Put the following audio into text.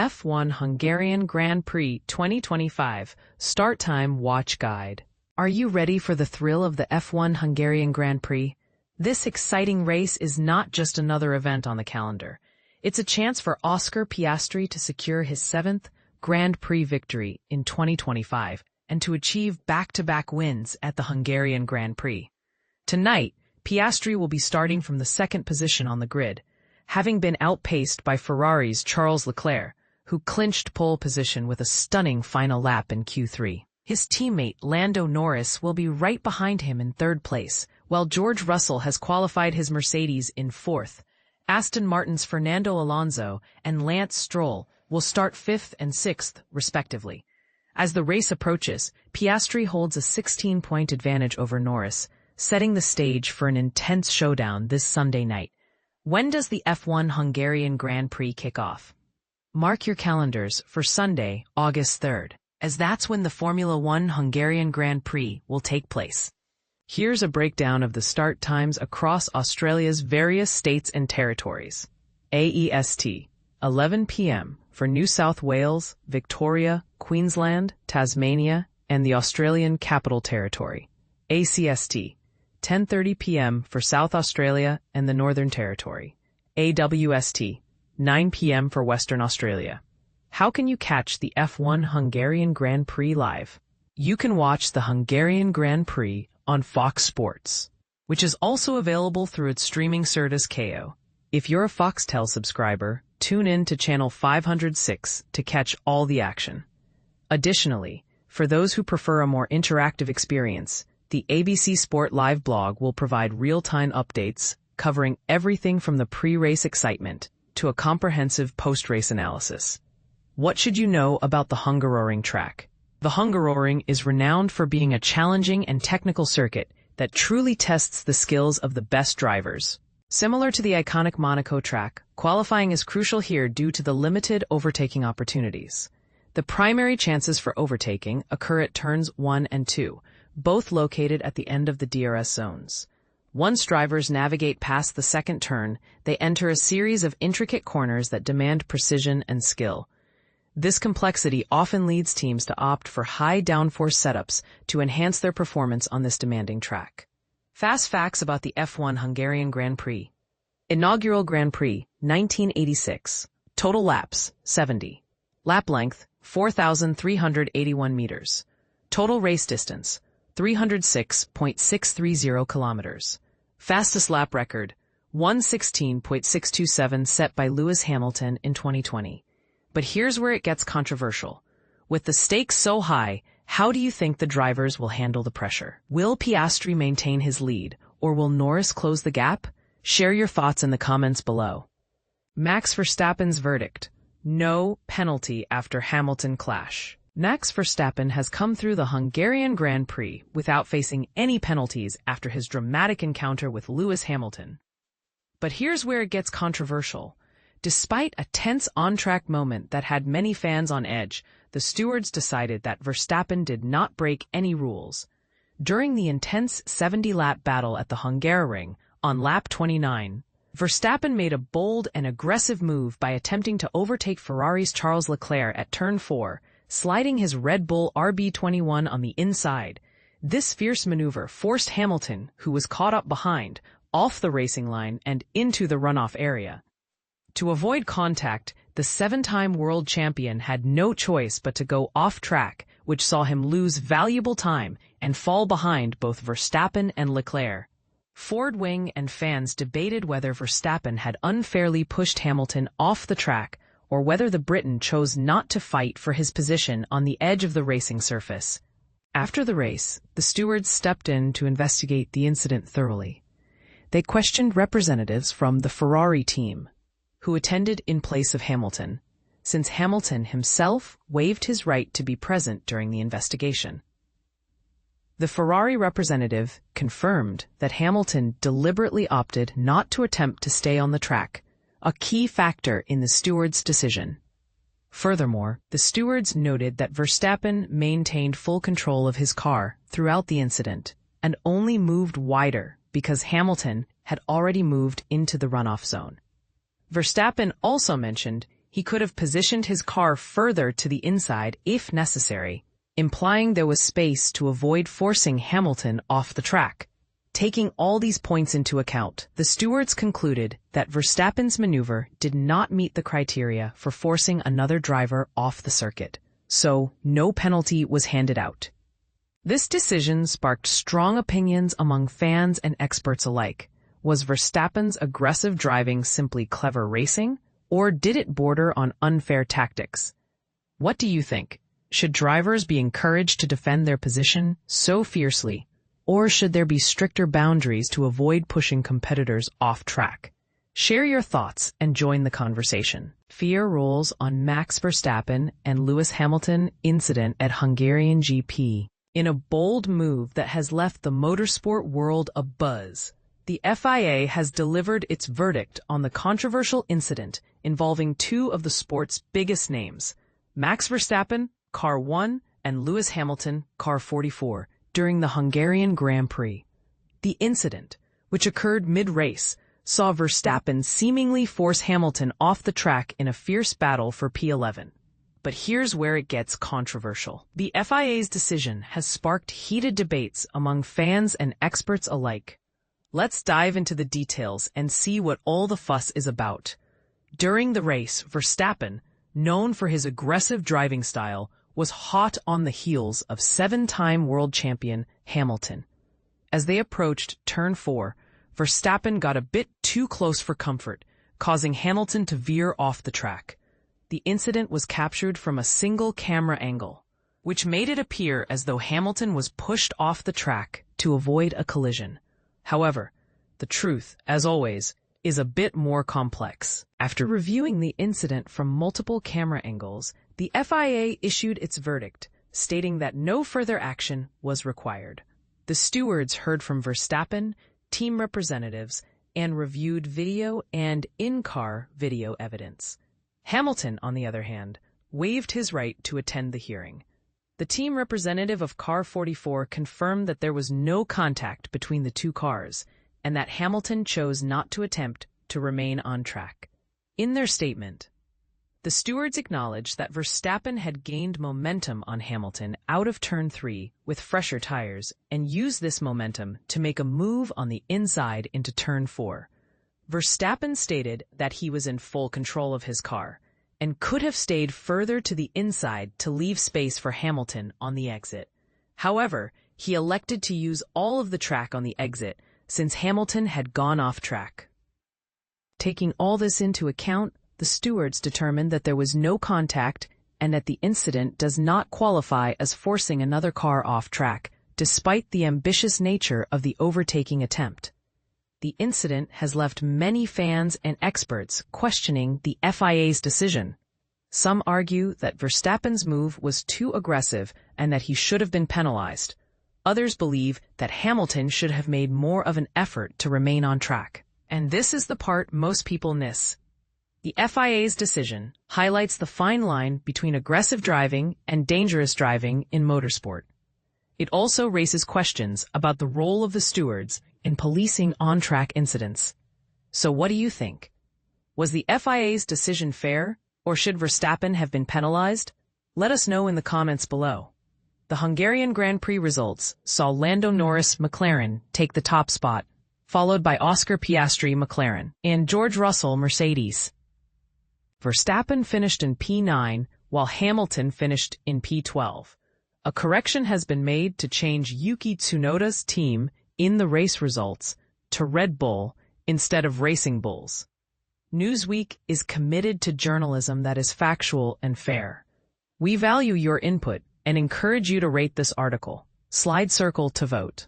F1 Hungarian Grand Prix 2025 Start Time Watch Guide. Are you ready for the thrill of the F1 Hungarian Grand Prix? This exciting race is not just another event on the calendar. It's a chance for Oscar Piastri to secure his 7th Grand Prix victory in 2025 and to achieve back-to-back wins at the Hungarian Grand Prix. Tonight, Piastri will be starting from the second position on the grid, having been outpaced by Ferrari's Charles Leclerc, who clinched pole position with a stunning final lap in Q3. His teammate Lando Norris will be right behind him in third place, while George Russell has qualified his Mercedes in fourth. Aston Martin's Fernando Alonso and Lance Stroll will start fifth and sixth, respectively. As the race approaches, Piastri holds a 16-point advantage over Norris, setting the stage for an intense showdown this Sunday night. When does the F1 Hungarian Grand Prix kick off? Mark your calendars for Sunday, August 3rd, as that's when the Formula One Hungarian Grand Prix will take place. Here's a breakdown of the start times across Australia's various states and territories. AEST, 11 p.m. for New South Wales, Victoria, Queensland, Tasmania, and the Australian Capital Territory. ACST, 10:30 p.m. for South Australia and the Northern Territory. AWST, 9 p.m. for Western Australia. How can you catch the F1 Hungarian Grand Prix live? You can watch the Hungarian Grand Prix on Fox Sports, which is also available through its streaming service KO. If you're a Foxtel subscriber, tune in to channel 506 to catch all the action. Additionally, for those who prefer a more interactive experience, the ABC Sport Live blog will provide real-time updates covering everything from the pre-race excitement to a comprehensive post-race analysis. What should you know about the Hungaroring track? The Hungaroring is renowned for being a challenging and technical circuit that truly tests the skills of the best drivers. Similar to the iconic Monaco track, qualifying is crucial here due to the limited overtaking opportunities. The primary chances for overtaking occur at turns 1 and 2, both located at the end of the DRS zones. Once drivers navigate past the second turn, they enter a series of intricate corners that demand precision and skill. This complexity often leads teams to opt for high downforce setups to enhance their performance on this demanding track. Fast facts about the F1 Hungarian Grand Prix. Inaugural Grand Prix, 1986. Total laps, 70. Lap length, 4,381 meters. Total race distance, 306.630 kilometers. Fastest lap record, 116.627 set by Lewis Hamilton in 2020. But here's where it gets controversial. With the stakes so high, how do you think the drivers will handle the pressure? Will Piastri maintain his lead, or will Norris close the gap? Share your thoughts in the comments below. Max Verstappen's verdict: no penalty after Hamilton clash. Max Verstappen has come through the Hungarian Grand Prix without facing any penalties after his dramatic encounter with Lewis Hamilton. But here's where it gets controversial. Despite a tense on-track moment that had many fans on edge, the stewards decided that Verstappen did not break any rules. During the intense 70-lap battle at the Hungaroring, on lap 29, Verstappen made a bold and aggressive move by attempting to overtake Ferrari's Charles Leclerc at turn 4, sliding his Red Bull RB21 on the inside. This fierce maneuver forced Hamilton, who was caught up behind, off the racing line and into the runoff area. To avoid contact, the 7-time world champion had no choice but to go off track, which saw him lose valuable time and fall behind both Verstappen and Leclerc. Ford Wing and fans debated whether Verstappen had unfairly pushed Hamilton off the track or whether the Briton chose not to fight for his position on the edge of the racing surface. After the race, the stewards stepped in to investigate the incident thoroughly. They questioned representatives from the Ferrari team, who attended in place of Hamilton, since Hamilton himself waived his right to be present during the investigation. The Ferrari representative confirmed that Hamilton deliberately opted not to attempt to stay on the track, a key factor in the stewards' decision. Furthermore, the stewards noted that Verstappen maintained full control of his car throughout the incident and only moved wider because Hamilton had already moved into the runoff zone. Verstappen also mentioned he could have positioned his car further to the inside if necessary, implying there was space to avoid forcing Hamilton off the track. Taking all these points into account, the stewards concluded that Verstappen's maneuver did not meet the criteria for forcing another driver off the circuit, so no penalty was handed out. This decision sparked strong opinions among fans and experts alike. Was Verstappen's aggressive driving simply clever racing, or did it border on unfair tactics? What do you think? Should drivers be encouraged to defend their position so fiercely, or should there be stricter boundaries to avoid pushing competitors off track? Share your thoughts and join the conversation. Fear rolls on Max Verstappen and Lewis Hamilton incident at Hungarian GP. In a bold move that has left the motorsport world abuzz, the FIA has delivered its verdict on the controversial incident involving two of the sport's biggest names, Max Verstappen, Car 1, and Lewis Hamilton, Car 44, during the Hungarian Grand Prix. The incident, which occurred mid-race, saw Verstappen seemingly force Hamilton off the track in a fierce battle for P11. But here's where it gets controversial. The FIA's decision has sparked heated debates among fans and experts alike. Let's dive into the details and see what all the fuss is about. During the race, Verstappen, known for his aggressive driving style, was hot on the heels of seven-time world champion Hamilton. As they approached turn 4, Verstappen got a bit too close for comfort, causing Hamilton to veer off the track. The incident was captured from a single camera angle, which made it appear as though Hamilton was pushed off the track to avoid a collision. However, the truth, as always, is a bit more complex. After reviewing the incident from multiple camera angles, the FIA issued its verdict, stating that no further action was required. The stewards heard from Verstappen, team representatives, and reviewed video and in-car video evidence. Hamilton, on the other hand, waived his right to attend the hearing. The team representative of Car 44 confirmed that there was no contact between the two cars, and that Hamilton chose not to attempt to remain on track. In their statement, the stewards acknowledged that Verstappen had gained momentum on Hamilton out of turn 3 with fresher tires and used this momentum to make a move on the inside into turn 4. Verstappen stated that he was in full control of his car and could have stayed further to the inside to leave space for Hamilton on the exit. However, he elected to use all of the track on the exit since Hamilton had gone off track. Taking all this into account, the stewards determined that there was no contact and that the incident does not qualify as forcing another car off track, despite the ambitious nature of the overtaking attempt. The incident has left many fans and experts questioning the FIA's decision. Some argue that Verstappen's move was too aggressive and that he should have been penalized. Others believe that Hamilton should have made more of an effort to remain on track. And this is the part most people miss. The FIA's decision highlights the fine line between aggressive driving and dangerous driving in motorsport. It also raises questions about the role of the stewards in policing on-track incidents. So what do you think? Was the FIA's decision fair, or should Verstappen have been penalized? Let us know in the comments below. The Hungarian Grand Prix results saw Lando Norris McLaren take the top spot, followed by Oscar Piastri McLaren and George Russell Mercedes. Verstappen finished in P9, while Hamilton finished in P12. A correction has been made to change Yuki Tsunoda's team in the race results to Red Bull instead of Racing Bulls. Newsweek is committed to journalism that is factual and fair. We value your input and encourage you to rate this article. Slide circle to vote.